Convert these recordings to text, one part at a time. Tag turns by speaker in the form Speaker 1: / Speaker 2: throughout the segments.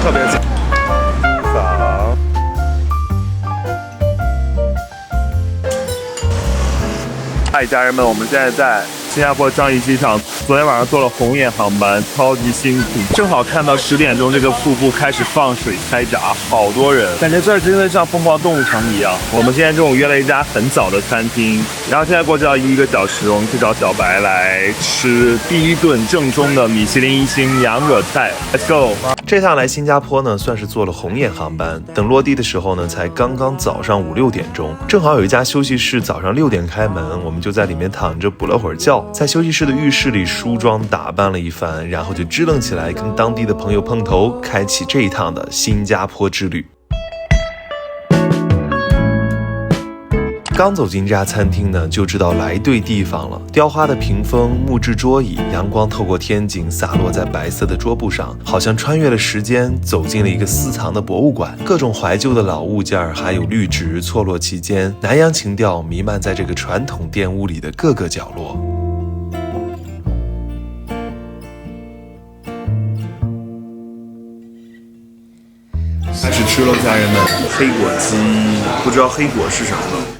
Speaker 1: 特别早。嗨，家人们，我们现在在新加坡樟宜机场，昨天晚上坐了红眼航班，超级辛苦。正好看到10点钟这个瀑布开始放水开闸，好多人，感觉这儿真的像疯狂动物城一样。我们今天中午约了一家很早的餐厅，然后现在过去要1个小时，我们去找小白来吃第一顿正宗的米其林1星羊惹菜。Let's go！
Speaker 2: 这趟来新加坡呢，算是坐了红眼航班。等落地的时候呢，才刚刚早上5、6点钟，正好有一家休息室早上6点开门，我们就在里面躺着补了会儿觉，在休息室的浴室里梳妆打扮了一番，然后就支棱起来跟当地的朋友碰头，开启这一趟的新加坡之旅。刚走进这家餐厅呢，就知道来对地方了。雕花的屏风、木质桌椅，阳光透过天井洒落在白色的桌布上，好像穿越了时间，走进了一个私藏的博物馆。各种怀旧的老物件还有绿植错落其间，南洋情调弥漫在这个传统店屋里的各个角落。
Speaker 1: 开始吃了，家人们，黑果鸡，不知道黑果是什么的。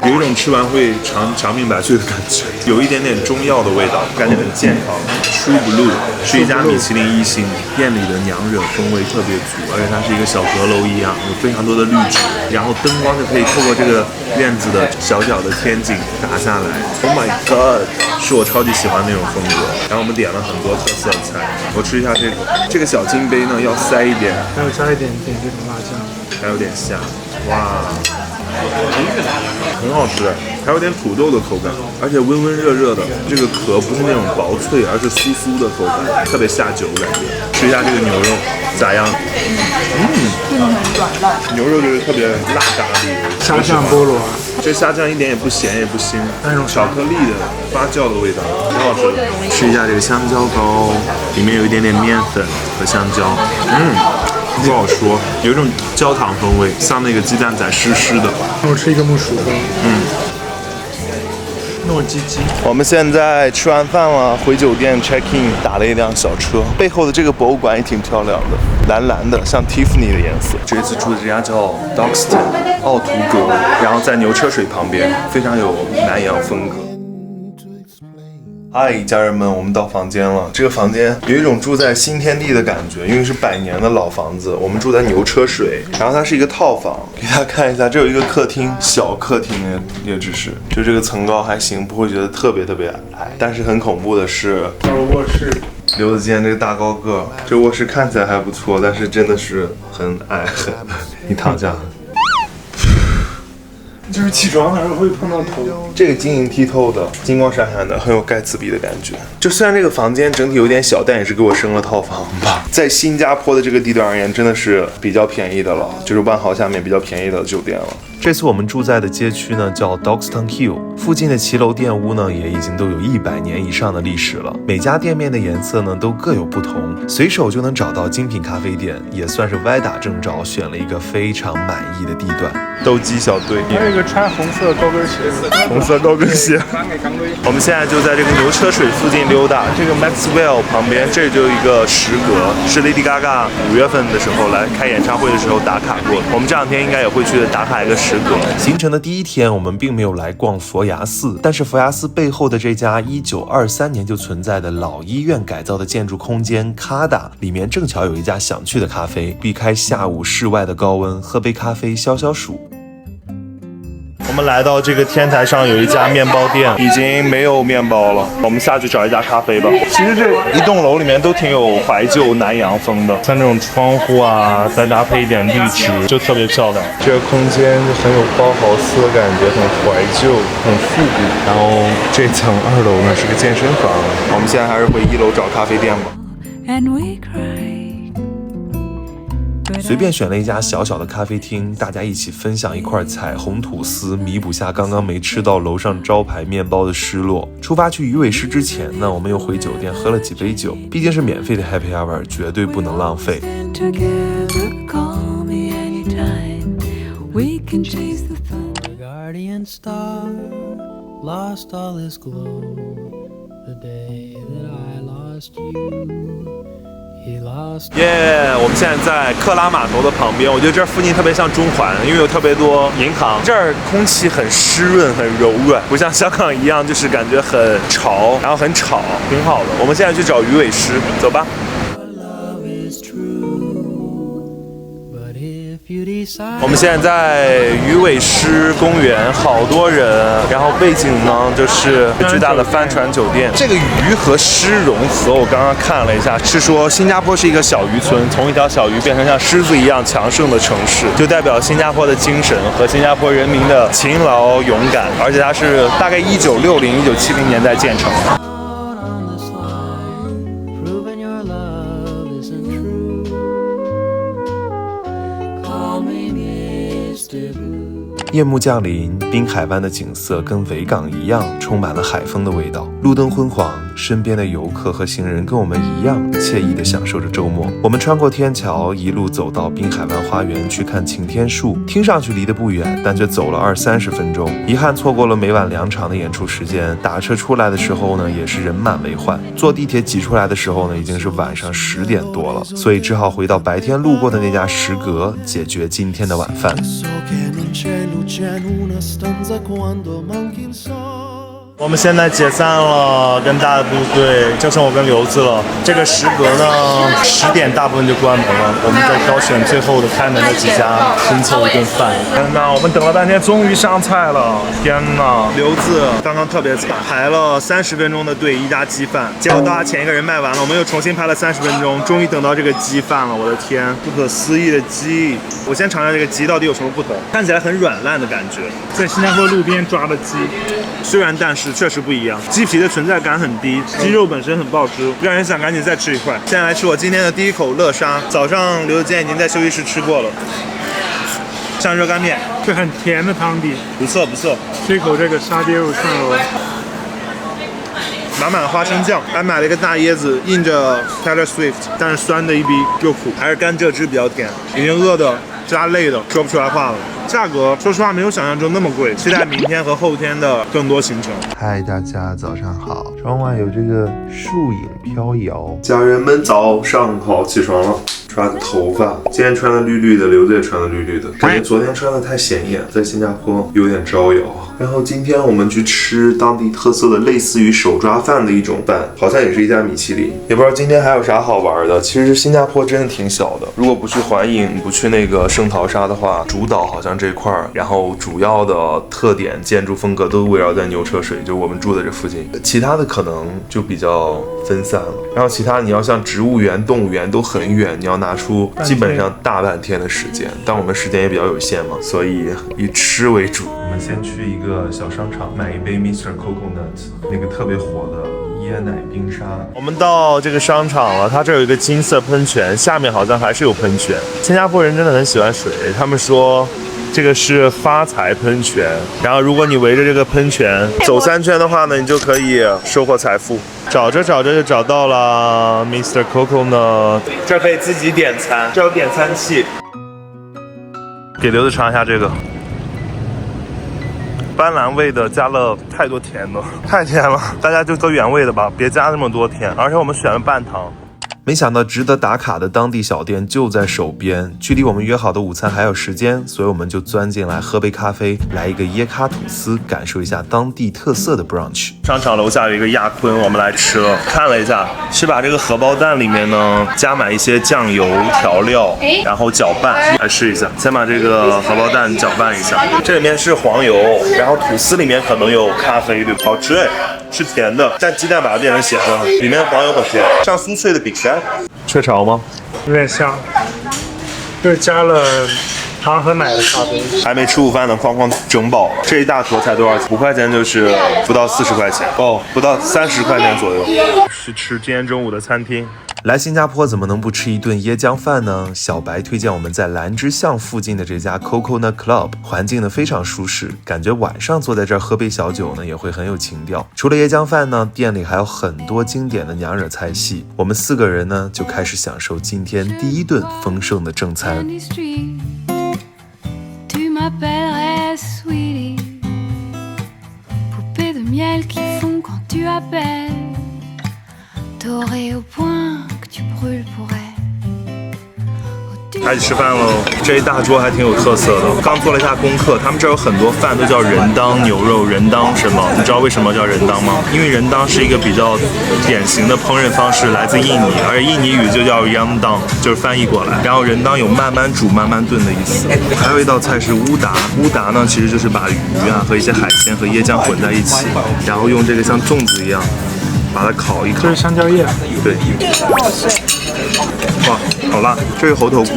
Speaker 1: 有一种吃完会长命百岁的感觉，有一点点中药的味道，感觉很健康。True Blue 是一家米其林1星，店里的娘惹风味特别足，而且它是一个小阁楼一样，有非常多的绿植，然后灯光就可以透过这个院子的小小的天井打下来。Oh my god， 是我超级喜欢那种风格。然后我们点了很多特色菜，我吃一下这个小金杯呢，要塞一点，
Speaker 3: 还有加一点这种辣酱，
Speaker 1: 还有点虾，哇。很好吃，还有点土豆的口感，而且温温热热的，这个壳不是那种薄脆，而是酥酥的口感，特别下酒感觉。吃一下这个牛肉咋样？
Speaker 4: 真的很软烂，
Speaker 1: 牛肉就是特别辣咖喱，
Speaker 3: 虾酱菠萝，
Speaker 1: 这虾酱一点也不咸也不腥，那种巧克力的发酵的味道，挺好吃的。吃一下这个香蕉糕，里面有一点点面粉和香蕉，不好说，有一种焦糖风味，像那个鸡蛋仔湿湿的。
Speaker 3: 我吃一个木薯糕，糯叽叽。
Speaker 2: 我们现在吃完饭了，回酒店 check in， 打了一辆小车。背后的这个博物馆也挺漂亮的，蓝蓝的，像 Tiffany 的颜色。
Speaker 1: 这次住的这家叫 Doxton 奥图阁，然后在牛车水旁边，非常有南洋风格。
Speaker 2: 嗨，家人们，我们到房间了。这个房间有一种住在新天地的感觉，因为是100年的老房子。我们住在牛车水，然后它是一个套房。给大家看一下，这有一个客厅，小客厅也只是，就这个层高还行，不会觉得特别矮。但是很恐怖的是，
Speaker 3: 卧室
Speaker 2: 刘子健这个大高个，这卧室看起来还不错，但是真的是很矮。你躺下。
Speaker 3: 就是起床的时候会碰到头。
Speaker 2: 这个晶莹剔透的，金光闪闪的，很有盖茨比的感觉。就虽然这个房间整体有点小，但也是给我升了套房吧。在新加坡的这个地段而言，真的是比较便宜的了，就是万豪下面比较便宜的酒店了。这次我们住在的街区呢叫 Doxton Hill， 附近的骑楼店屋呢也已经都有100年以上的历史了。每家店面的颜色呢都各有不同，随手就能找到精品咖啡店，也算是歪打正着选了一个非常满意的地段。斗鸡小队，
Speaker 3: 还有一个穿红色高跟鞋，
Speaker 2: 红色高跟鞋。我们现在就在这个牛车水附近溜达，这个 Maxwell 旁边这就有一个石阁，是 Lady Gaga 5月份的时候来开演唱会的时候打卡过。我们这2天应该也会去打卡一个石阁。行程的第1天，我们并没有来逛佛牙寺，但是佛牙寺背后的这家1923年就存在的老医院改造的建筑空间 Kada 里面正巧有一家想去的咖啡，避开下午室外的高温，喝杯咖啡消消暑。我们来到这个天台上，有一家面包店，已经没有面包了。我们下去找一家咖啡吧。其实这一栋楼里面都挺有怀旧南洋风的，像这种窗户啊，再搭配一点绿植，就特别漂亮。这个空间就很有包豪斯的感觉，很怀旧，很复古。然后这层2楼呢是个健身房，我们现在还是回1楼找咖啡店吧。随便选了一家小小的咖啡厅，大家一起分享一块彩虹吐司，弥补下刚刚没吃到楼上招牌面包的失落。出发去鱼尾狮之前呢，我们又回酒店喝了几杯酒，毕竟是免费的 Happy Hour， 绝对不能浪费。耶！我们现在在克拉码头的旁边，我觉得这儿附近特别像中环，因为有特别多银行。这儿空气很湿润，很柔软，不像香港一样，就是感觉很潮，然后很吵，挺好的。我们现在去找鱼尾狮，走吧。我们现在在鱼尾狮公园，好多人，然后背景呢就是巨大的帆船酒店。这个鱼和狮融合，我刚刚看了一下，是说新加坡是一个小渔村，从一条小鱼变成像狮子一样强盛的城市，就代表新加坡的精神和新加坡人民的勤劳勇敢，而且它是大概1960、1970年代建成的。
Speaker 5: 夜幕降临，滨海湾的景色跟维港一样，充满了海风的味道。路灯昏黄，身边的游客和行人跟我们一样，惬意地享受着周末。我们穿过天桥，一路走到滨海湾花园去看擎天树。听上去离得不远，但却走了20-30分钟，遗憾错过了每晚2场的演出时间。打车出来的时候呢，也是人满为患；坐地铁挤出来的时候呢，已经是晚上10点多了，所以只好回到白天路过的那家食阁，解决今天的晚饭。
Speaker 2: 我们现在解散了，跟大部队就剩我跟刘子了。这个食阁呢，10点大部分就关门了。我们在挑选最后的开门的几家，拼凑一顿饭。天哪，我们等了半天，终于上菜了！天哪，刘子刚刚特别惨，排了30分钟的队，一家鸡饭，结果到他前一个人卖完了，我们又重新排了30分钟，终于等到这个鸡饭了。我的天，不可思议的鸡！我先尝尝这个鸡到底有什么不同，看起来很软烂的感觉，
Speaker 3: 在新加坡路边抓的鸡，
Speaker 2: 虽然但是确实不一样，鸡皮的存在感很低，鸡肉本身很爆汁，让人想赶紧再吃一块。现在来吃我今天的第一口乐沙，早上刘子健已经在休息室吃过了，像热干面，
Speaker 3: 是很甜的汤底，
Speaker 2: 不错不错。
Speaker 3: 吃一口这个沙爹肉串肉，
Speaker 2: 满满的花生酱，还买了一个大椰子，印着 Taylor Swift， 但是酸的一逼又苦，还是甘蔗汁比较甜，已经饿的加累的说不出来话了。价格说实话没有想象中那么贵，期待明天和后天的更多行程。
Speaker 5: 嗨，大家早上好！窗外有这个树影飘摇，家人们早上好，起床了。刷个头发，今天穿的绿绿的，刘子也穿的绿绿的，感觉昨天穿的太显眼，在新加坡有点招摇。然后今天我们去吃当地特色的类似于手抓饭的一种饭，好像也是一家米其林，也不知道今天还有啥好玩的。其实新加坡真的挺小的，如果不去环影，不去那个圣淘沙的话，主岛好像这块儿，然后主要的特点建筑风格都围绕在牛车水，就我们住的这附近，其他的可能就比较分散了。然后其他你要像植物园、动物园都很远，你要拿出基本上大半天的时间，但我们时间也比较有限嘛，所以以吃为主。我们先去一个小商场买一杯 Mr. Coconut 那个特别火的椰奶冰沙。
Speaker 2: 我们到这个商场了，它这有一个金色喷泉，下面好像还是有喷泉。新加坡人真的很喜欢水，他们说这个是发财喷泉，然后如果你围着这个喷泉走3圈的话呢，你就可以收获财富。找着找着就找到了 Mr. Coconut， 这可以自己点餐，这有点餐器。给刘子尝一下这个斑斓味的，加了太多甜了，太甜了，大家就喝原味的吧，别加那么多甜。而且我们选了半糖。
Speaker 5: 没想到值得打卡的当地小店就在手边，距离我们约好的午餐还有时间，所以我们就钻进来喝杯咖啡，来一个椰咖吐司，感受一下当地特色的 brunch。
Speaker 2: 商场楼下有一个亚坤，我们来吃了，看了一下，是把这个荷包蛋里面呢加满一些酱油调料，然后搅拌。来试一下，先把这个荷包蛋搅拌一下，这里面是黄油，然后吐司里面可能有咖啡，对吧？好吃哎，是甜的，但鸡蛋把它变成咸的，里面黄油很甜，像酥脆的饼干。雀巢吗？
Speaker 3: 有点像，就是加了糖和奶的咖啡。
Speaker 2: 还没吃午饭呢，哐哐整饱了。这一大坨才多少钱？5块钱就是不到40块钱哦，不到30块钱左右。去吃今天中午的餐厅。
Speaker 5: 来新加坡怎么能不吃一顿椰浆饭呢？小白推荐我们在兰芝巷附近的这家 Coconut Club， 环境呢非常舒适，感觉晚上坐在这儿喝杯小酒呢也会很有情调。除了椰浆饭呢，店里还有很多经典的娘惹菜系。我们4个人呢就开始享受今天第一顿丰盛的正餐。
Speaker 6: Dorée au point que tu brûles pour elle.
Speaker 2: 开始吃饭喽。这一大桌还挺有特色的，刚做了一下功课，他们这儿有很多饭都叫人当牛肉、人当什么？你知道为什么叫人当吗？因为人当是一个比较典型的烹饪方式，来自印尼，而且印尼语就叫 yang dang， 就是翻译过来。然后人当有慢慢煮、慢慢炖的意思。还有一道菜是乌达，乌达呢其实就是把鱼啊和一些海鲜和椰浆混在一起，然后用这个像粽子一样把它烤一烤。
Speaker 3: 这是香蕉叶。
Speaker 2: 对。哇，好辣！这个猴头菇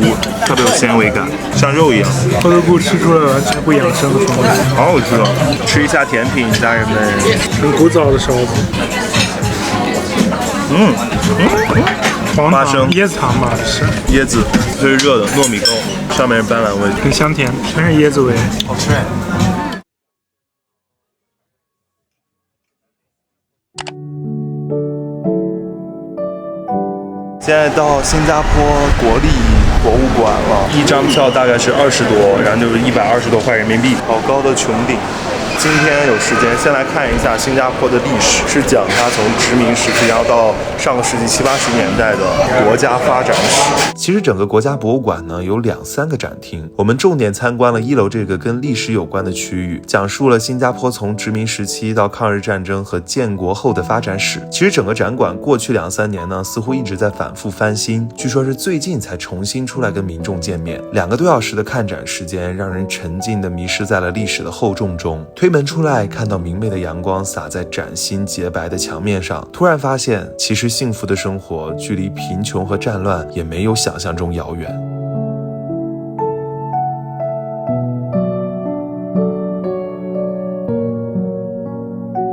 Speaker 2: 特别有纤维感，像肉一样。
Speaker 3: 猴头菇吃出了完全不养生的风味。
Speaker 2: 好好吃哦！吃一下甜品，家人们。
Speaker 3: 很古早的烧子。
Speaker 2: 花生、
Speaker 3: 椰子糖吧，是
Speaker 2: 椰子，这是热的糯米糕，上面是斑斓味，
Speaker 3: 很香甜，全是椰子味，好吃。
Speaker 2: 现在到新加坡国立博物馆了，一张票大概是20多，然后就是120多块人民币，好高的穹顶。今天有时间，先来看一下新加坡的历史，是讲它从殖民时期，然后到上个世纪70、80年代的国家发展史。
Speaker 5: 其实整个国家博物馆呢有2、3个展厅，我们重点参观了1楼这个跟历史有关的区域，讲述了新加坡从殖民时期到抗日战争和建国后的发展史。其实整个展馆过去2、3年呢，似乎一直在反复翻新，据说是最近才重新出来跟民众见面。2个多小时的看展时间，让人沉浸地迷失在了历史的厚重中。推门出来，看到明媚的阳光洒在崭新洁白的墙面上，突然发现，其实幸福的生活距离贫穷和战乱也没有想象中遥远。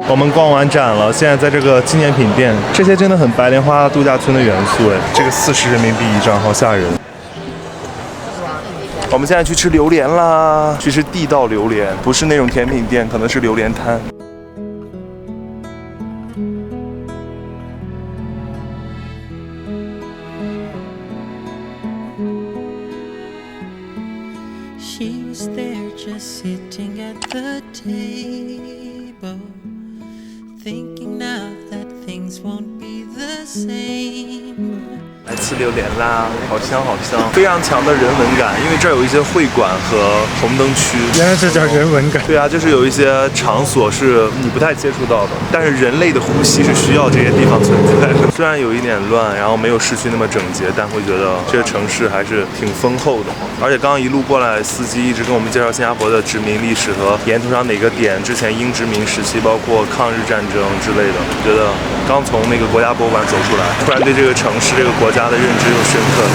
Speaker 2: 我们逛完展了，现在在这个纪念品店，这些真的很白莲花度假村的元素哎，这个40人民币一张，好吓人。我们现在去吃榴莲啦，去吃地道榴莲，不是那种甜品店，可能是榴莲摊。
Speaker 6: She's there just sitting at the table, thinking now that things won't be the same.
Speaker 2: 来吃榴莲啦，好香好香，非常强的人文感，因为这儿有一些会馆和红灯区。
Speaker 3: 原来这叫人文感。
Speaker 2: 对啊，就是有一些场所是你不太接触到的，但是人类的呼吸是需要这些地方存在的。虽然有一点乱，然后没有市区那么整洁，但会觉得这个城市还是挺丰厚的。而且刚刚一路过来，司机一直跟我们介绍新加坡的殖民历史和沿途上哪个点之前英殖民时期，包括抗日战争之类的。觉得刚从那个国家博物馆走出来，突然对这个城市、这个国家的认知又深刻了。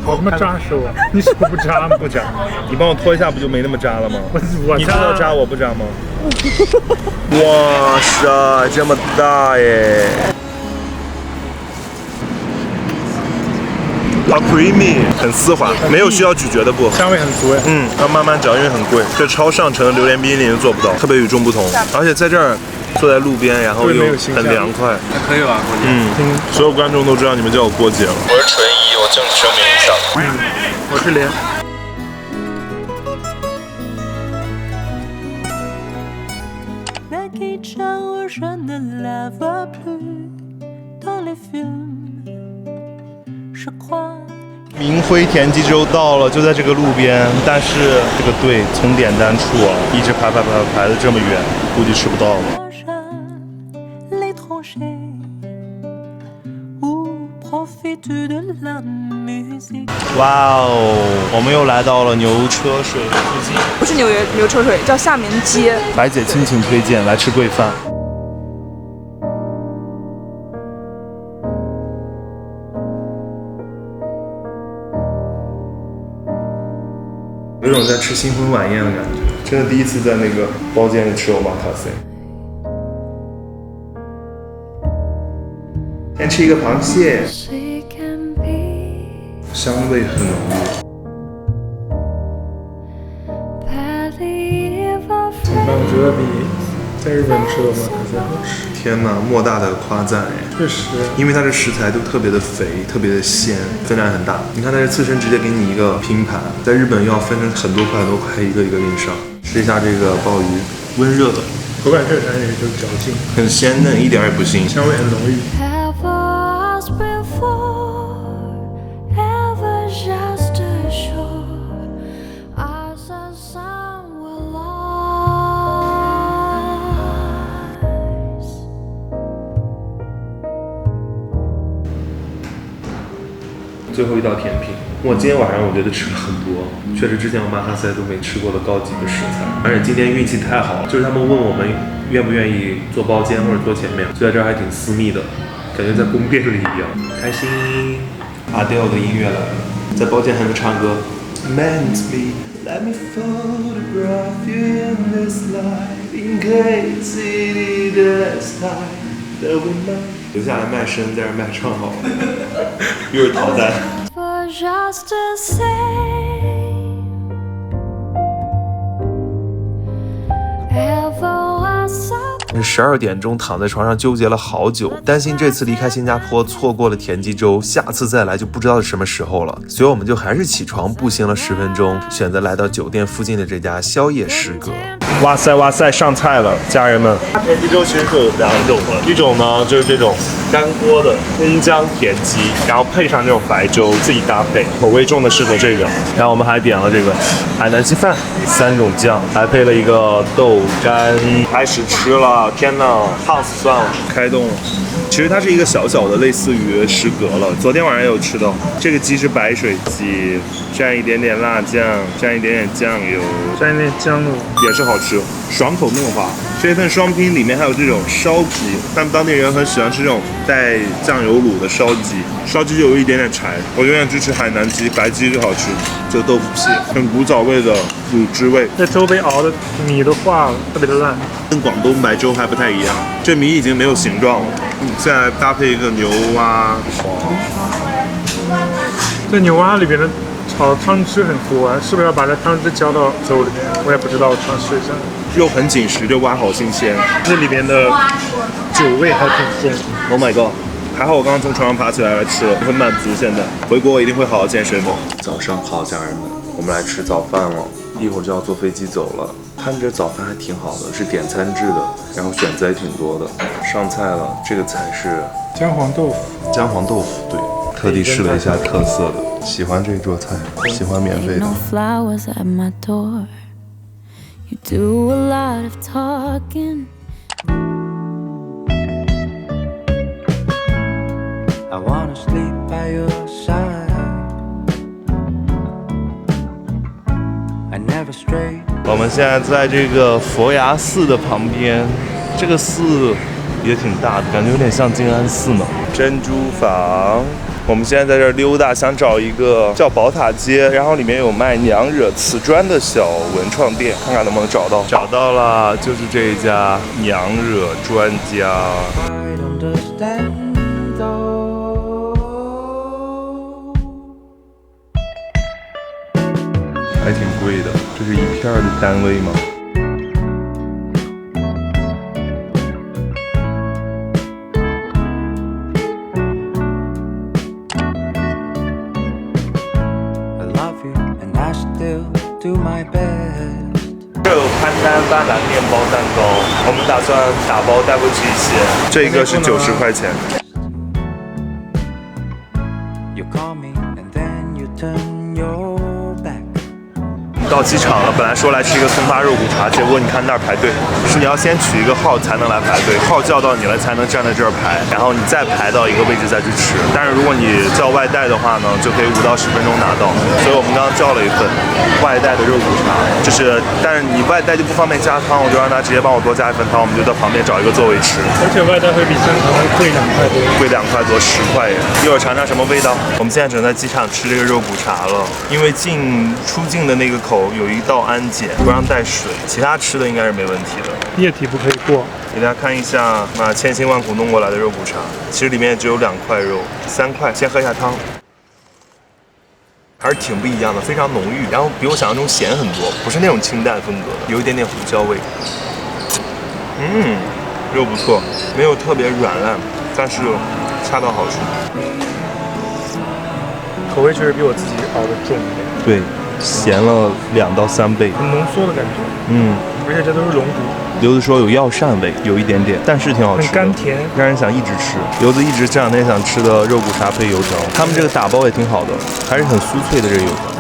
Speaker 3: 好他妈扎实哦！你手不扎吗？
Speaker 2: 不扎，你帮我拖一下，不就没那么扎了吗？
Speaker 3: 我
Speaker 2: 你知道扎，我不扎吗？哇塞，这么大耶！好 creamy， 很丝滑，没有需要咀嚼的部分，
Speaker 3: 香味很足哎。
Speaker 2: 要慢慢嚼，因为很贵，这超上乘的榴莲冰淇淋做不到，特别与众不同。而且在这儿坐在路边，然后又很凉快，
Speaker 7: 还可以吧？
Speaker 2: 所有观众都知道你们叫我郭姐了。我是纯一，我正式声明一下。
Speaker 3: 我是莲。
Speaker 2: 明辉田鸡粥到了，就在这个路边，但是这个队从点单处啊，一直排的这么远，估计吃不到了。哇哦，我们又来到了牛车水附近，
Speaker 4: 不是牛车水，叫厦门街。
Speaker 2: 白姐亲情推荐来吃贵饭。有种在吃新婚晚宴的感觉，真的第一次在那个包间里吃欧玛卡西。先吃一个螃蟹，香味很浓郁。
Speaker 3: 但我觉得比在日本吃的欧玛卡西好吃。
Speaker 2: 天哪，莫大的夸赞哎！
Speaker 3: 确实，
Speaker 2: 因为它的食材都特别的肥，特别的鲜，分量很大。你看它这刺身直接给你一个拼盘，在日本要分成很多块一个一个给你上。
Speaker 1: 吃一下这个鲍鱼，温热的，
Speaker 3: 口感确实还是就嚼劲，
Speaker 1: 很鲜嫩，一点也不腥，
Speaker 3: 香味很浓郁。
Speaker 7: Ever asked before, ever just assured, as the sun will rise.
Speaker 2: 最后一道甜品，我今天晚上我觉得吃了很多，确实之前我马哈塞都没吃过的高级的食材，而且今天运气太好了，就是他们问我们愿不愿意坐包间或者坐前面，就在这儿还挺私密的，感觉在宫殿里一样，开心。Adele 的音乐来了，在包间还能唱歌。Meant me, let me photograph you in this light, in case it is time that we might. 留下来卖身，在这卖唱好了，又是逃单。
Speaker 7: For just the same, ever was I
Speaker 2: 12点钟躺在床上纠结了好久，担心这次离开新加坡错过了田鸡粥，下次再来就不知道是什么时候了。所以我们就还是起床步行了10分钟，选择来到酒店附近的这家宵夜食阁。哇塞哇塞，上菜了，家人们！田鸡粥其实是有2种的，一种呢就是这种干锅的葱姜田鸡，然后配上这种白粥自己搭配，口味重的适合这个。然后我们还点了这个海南鸡饭，3种酱，还配了一个豆干。开始吃了，天哪，烫死算了，开动了。其实它是一个小小的类似于食阁了，昨天晚上有吃到。这个鸡是白水鸡，蘸一点点辣酱，蘸一点点酱油，
Speaker 3: 蘸一点姜露，
Speaker 2: 也是好吃，爽口嫩滑。这份双拼里面还有这种烧鸡，他们当地人很喜欢吃这种带酱油卤的烧鸡，烧鸡就有一点点柴。我永远支持海南鸡，白鸡就好吃。这个豆腐皮很古早味的卤汁味，
Speaker 3: 这粥被熬的米都化了，特别的烂。
Speaker 2: 跟广东白粥还不太一样，这米已经没有形状了。现在搭配一个牛蛙黄，
Speaker 3: 这牛蛙里边的炒汤汁很多啊，是不是要把这汤汁浇到粥里面？我也不知道，我尝试一下。
Speaker 2: 肉很紧实，这蛙好新鲜。
Speaker 3: 这里边的酒味还挺重。
Speaker 2: Oh my god！ 还好我刚刚从床上爬起来吃了，很满足。现在回国我一定会好好健身的。
Speaker 5: 早上好，家人们，我们来吃早饭了，一会儿就要坐飞机走了。看着早饭还挺好的，是点餐制的，然后选择也挺多的。上菜了，这个菜是
Speaker 3: 姜黄豆腐，
Speaker 5: 姜黄豆腐，对，特地试了一下特色的。喜欢这桌菜，喜欢免费
Speaker 7: ain't
Speaker 5: 的。
Speaker 7: no flowers at my door. You do a lot of talking.
Speaker 6: I wanna sleep by your side. I never strayed.
Speaker 2: 我们现在在这个佛牙寺的旁边，这个寺也挺大的，感觉有点像静安寺呢。珍珠坊，我们现在在这儿溜达，想找一个叫宝塔街，然后里面有卖娘惹瓷砖的小文创店，看看能不能找到。找到了，就是这一家娘惹专家。
Speaker 6: Quite understand though.
Speaker 2: 还挺贵的，这是一片的单位吗？
Speaker 6: I love you and I still do my best.
Speaker 2: 这有潘丹巴拿面包蛋糕，我们打算打包带回去一些。这一个是90块钱。
Speaker 6: You call me and then you turn your back.
Speaker 2: 到机场了，本来说来吃一个松发肉骨茶，结果你看那儿排队，是你要先取一个号才能来排队，号叫到你了才能站在这儿排，然后你再排到一个位置再去吃。但是如果你叫外带的话呢，就可以5到10分钟拿到。所以我们刚刚叫了一份外带的肉骨茶，但是你外带就不方便加汤，我就让他直接帮我多加一份汤，我们就在旁边找一个座位吃。
Speaker 3: 而且外带会比正常的贵2块多。
Speaker 2: 贵2块多，10块耶！一会儿尝尝什么味道。我们现在正在机场吃这个肉骨茶了，因为出境的那个口有一道安检，不让带水，其他吃的应该是没问题的。
Speaker 3: 液体不可以过。
Speaker 2: 给大家看一下，千辛万苦弄过来的肉骨茶，其实里面只有2块肉，3块。先喝一下汤，还是挺不一样的，非常浓郁，然后比我想象中咸很多，不是那种清淡风格的，有一点点胡椒味。肉不错，没有特别软烂，但是恰到好处。
Speaker 3: 口味确实比我自己熬的重一点。
Speaker 2: 对，咸了2到3倍。
Speaker 3: 很浓缩的感觉，而且这都是龙骨，
Speaker 2: 刘子说有药膳味，有一点点，但是挺好吃的，
Speaker 3: 很甘甜，
Speaker 2: 让人想一直吃。刘子一直这两天想吃的肉骨茶配油条，他们这个打包也挺好的，还是很酥脆的这个油条。